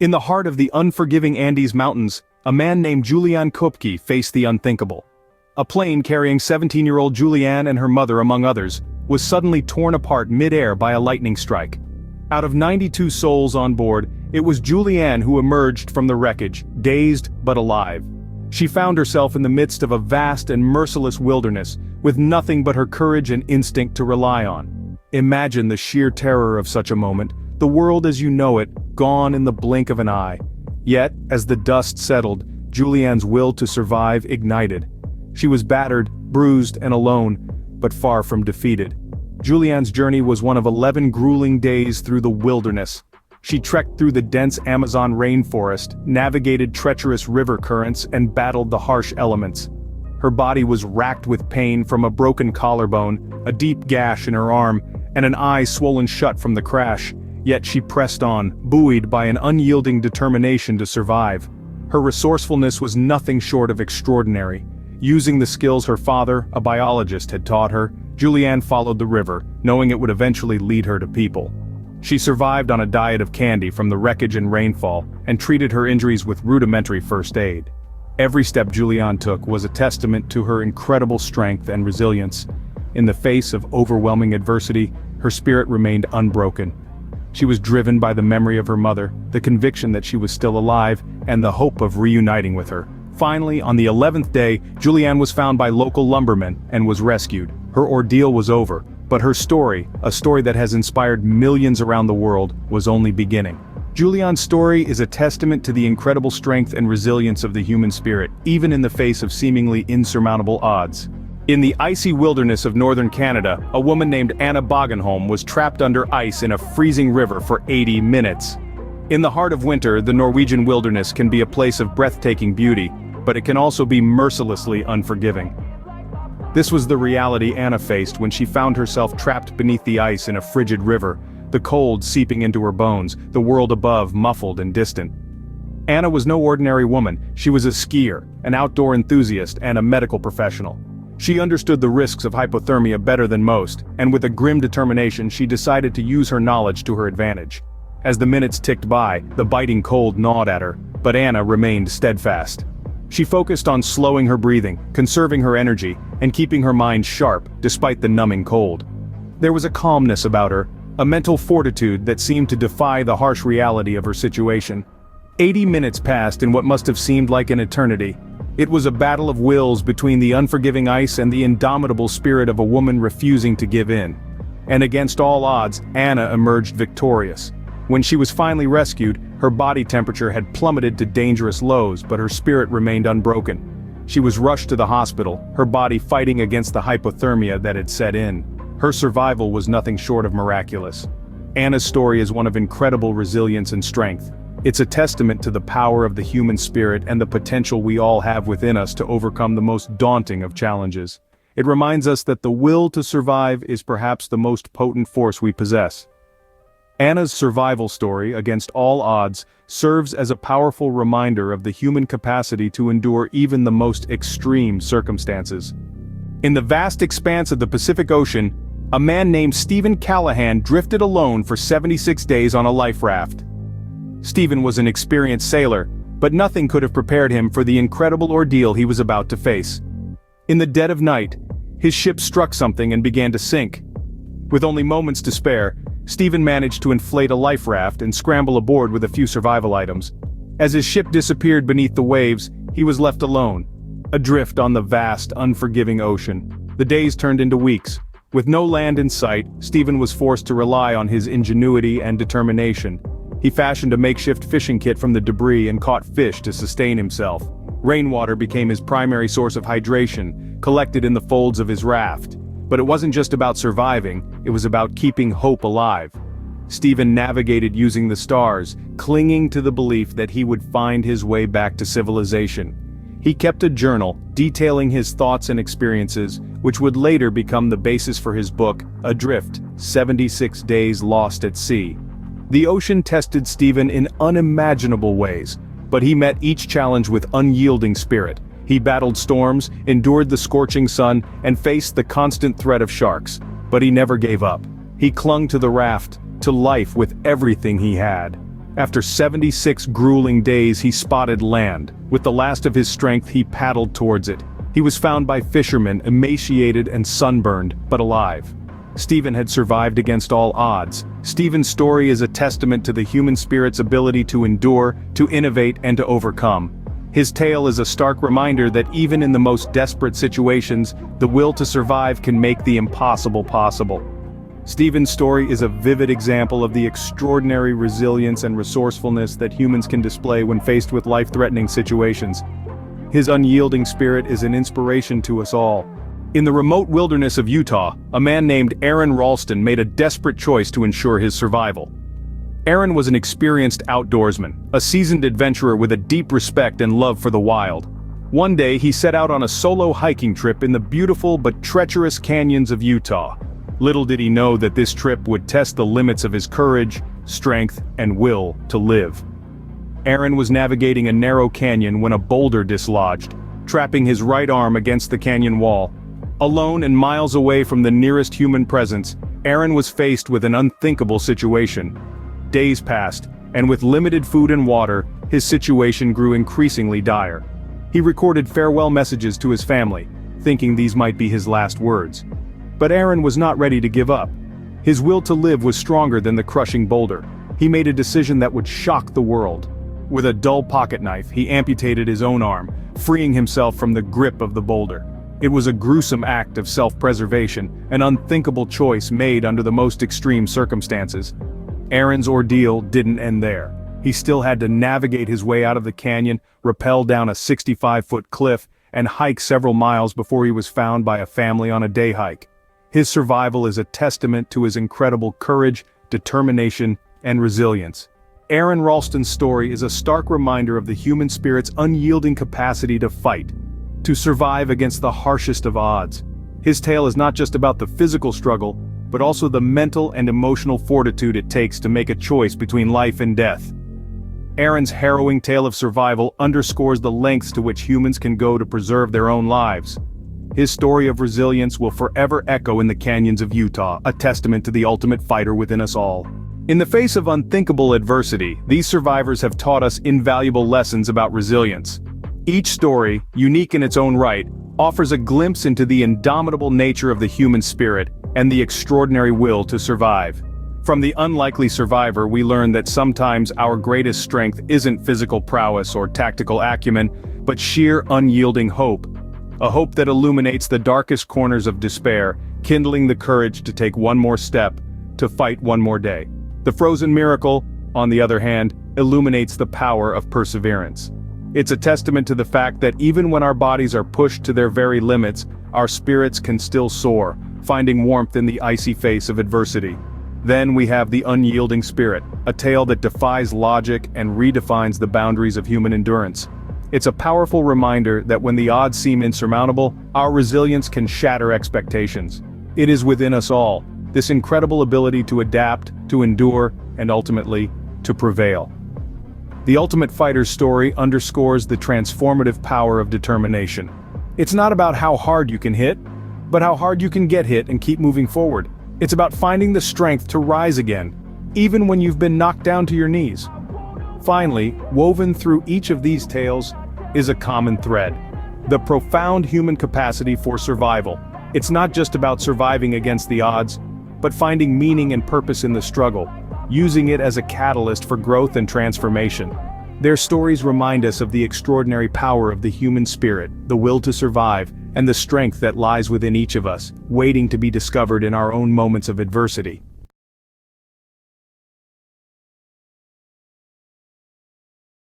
In the heart of the unforgiving Andes Mountains, a man named Julian Kopke faced the unthinkable. A plane carrying 17-year-old Julianne and her mother among others, was suddenly torn apart mid-air by a lightning strike. Out of 92 souls on board, it was Julianne who emerged from the wreckage, dazed but alive. She found herself in the midst of a vast and merciless wilderness, with nothing but her courage and instinct to rely on. Imagine the sheer terror of such a moment, the world as you know it, gone in the blink of an eye. Yet, as the dust settled, Julianne's will to survive ignited. She was battered, bruised, and alone, but far from defeated. Julianne's journey was one of 11 grueling days through the wilderness. She trekked through the dense Amazon rainforest, navigated treacherous river currents, and battled the harsh elements. Her body was racked with pain from a broken collarbone, a deep gash in her arm, and an eye swollen shut from the crash. Yet she pressed on, buoyed by an unyielding determination to survive. Her resourcefulness was nothing short of extraordinary. Using the skills her father, a biologist, had taught her, Julianne followed the river, knowing it would eventually lead her to people. She survived on a diet of candy from the wreckage and rainfall, and treated her injuries with rudimentary first aid. Every step Julianne took was a testament to her incredible strength and resilience. In the face of overwhelming adversity, her spirit remained unbroken. She was driven by the memory of her mother, the conviction that she was still alive, and the hope of reuniting with her. Finally, on the 11th day, Julianne was found by local lumbermen and was rescued. Her ordeal was over, but her story, a story that has inspired millions around the world, was only beginning. Julianne's story is a testament to the incredible strength and resilience of the human spirit, even in the face of seemingly insurmountable odds. In the icy wilderness of northern Canada, a woman named Anna Bogenholm was trapped under ice in a freezing river for 80 minutes. In the heart of winter, the Norwegian wilderness can be a place of breathtaking beauty, but it can also be mercilessly unforgiving. This was the reality Anna faced when she found herself trapped beneath the ice in a frigid river, the cold seeping into her bones, the world above muffled and distant. Anna was no ordinary woman. She was a skier, an outdoor enthusiast, and a medical professional. She understood the risks of hypothermia better than most, and with a grim determination she decided to use her knowledge to her advantage. As the minutes ticked by, the biting cold gnawed at her, but Anna remained steadfast. She focused on slowing her breathing, conserving her energy, and keeping her mind sharp, despite the numbing cold. There was a calmness about her, a mental fortitude that seemed to defy the harsh reality of her situation. 80 minutes passed in what must have seemed like an eternity. It was a battle of wills between the unforgiving ice and the indomitable spirit of a woman refusing to give in. And against all odds, Anna emerged victorious. When she was finally rescued, her body temperature had plummeted to dangerous lows, but her spirit remained unbroken. She was rushed to the hospital, her body fighting against the hypothermia that had set in. Her survival was nothing short of miraculous. Anna's story is one of incredible resilience and strength. It's a testament to the power of the human spirit and the potential we all have within us to overcome the most daunting of challenges. It reminds us that the will to survive is perhaps the most potent force we possess. Anna's survival story, against all odds, serves as a powerful reminder of the human capacity to endure even the most extreme circumstances. In the vast expanse of the Pacific Ocean, a man named Stephen Callahan drifted alone for 76 days on a life raft. Stephen was an experienced sailor, but nothing could have prepared him for the incredible ordeal he was about to face. In the dead of night, his ship struck something and began to sink. With only moments to spare, Stephen managed to inflate a life raft and scramble aboard with a few survival items. As his ship disappeared beneath the waves, he was left alone, adrift on the vast, unforgiving ocean. The days turned into weeks. With no land in sight, Stephen was forced to rely on his ingenuity and determination. He fashioned a makeshift fishing kit from the debris and caught fish to sustain himself. Rainwater became his primary source of hydration, collected in the folds of his raft. But it wasn't just about surviving, it was about keeping hope alive. Stephen navigated using the stars, clinging to the belief that he would find his way back to civilization. He kept a journal, detailing his thoughts and experiences, which would later become the basis for his book, Adrift, 76 Days Lost at Sea. The ocean tested Stephen in unimaginable ways, but he met each challenge with unyielding spirit. He battled storms, endured the scorching sun, and faced the constant threat of sharks. But he never gave up. He clung to the raft, to life with everything he had. After 76 grueling days he spotted land. With the last of his strength he paddled towards it. He was found by fishermen, emaciated and sunburned, but alive. Stephen had survived against all odds. Stephen's story is a testament to the human spirit's ability to endure, to innovate and to overcome. His tale is a stark reminder that even in the most desperate situations, the will to survive can make the impossible possible. Stephen's story is a vivid example of the extraordinary resilience and resourcefulness that humans can display when faced with life-threatening situations. His unyielding spirit is an inspiration to us all. In the remote wilderness of Utah, a man named Aaron Ralston made a desperate choice to ensure his survival. Aaron was an experienced outdoorsman, a seasoned adventurer with a deep respect and love for the wild. One day he set out on a solo hiking trip in the beautiful but treacherous canyons of Utah. Little did he know that this trip would test the limits of his courage, strength, and will to live. Aaron was navigating a narrow canyon when a boulder dislodged, trapping his right arm against the canyon wall. Alone and miles away from the nearest human presence, Aaron was faced with an unthinkable situation. Days passed, and with limited food and water, his situation grew increasingly dire. He recorded farewell messages to his family, thinking these might be his last words. But Aaron was not ready to give up. His will to live was stronger than the crushing boulder. He made a decision that would shock the world. With a dull pocket knife, he amputated his own arm, freeing himself from the grip of the boulder. It was a gruesome act of self-preservation, an unthinkable choice made under the most extreme circumstances. Aaron's ordeal didn't end there. He still had to navigate his way out of the canyon, rappel down a 65-foot cliff, and hike several miles before he was found by a family on a day hike. His survival is a testament to his incredible courage, determination, and resilience. Aaron Ralston's story is a stark reminder of the human spirit's unyielding capacity to fight, to survive against the harshest of odds. His tale is not just about the physical struggle, but also the mental and emotional fortitude it takes to make a choice between life and death. Aaron's harrowing tale of survival underscores the lengths to which humans can go to preserve their own lives. His story of resilience will forever echo in the canyons of Utah, a testament to the ultimate fighter within us all. In the face of unthinkable adversity, these survivors have taught us invaluable lessons about resilience. Each story, unique in its own right, offers a glimpse into the indomitable nature of the human spirit and the extraordinary will to survive. From the unlikely survivor, we learn that sometimes our greatest strength isn't physical prowess or tactical acumen, but sheer unyielding hope. A hope that illuminates the darkest corners of despair, kindling the courage to take one more step, to fight one more day. The frozen miracle, on the other hand, illuminates the power of perseverance. It's a testament to the fact that even when our bodies are pushed to their very limits, our spirits can still soar, finding warmth in the icy face of adversity. Then we have the unyielding spirit, a tale that defies logic and redefines the boundaries of human endurance. It's a powerful reminder that when the odds seem insurmountable, our resilience can shatter expectations. It is within us all, this incredible ability to adapt, to endure, and ultimately, to prevail. The ultimate fighter's story underscores the transformative power of determination. It's not about how hard you can hit, but how hard you can get hit and keep moving forward. It's about finding the strength to rise again, even when you've been knocked down to your knees. Finally, woven through each of these tales is a common thread: the profound human capacity for survival. It's not just about surviving against the odds, but finding meaning and purpose in the struggle, using it as a catalyst for growth and transformation. Their stories remind us of the extraordinary power of the human spirit, the will to survive, and the strength that lies within each of us, waiting to be discovered in our own moments of adversity.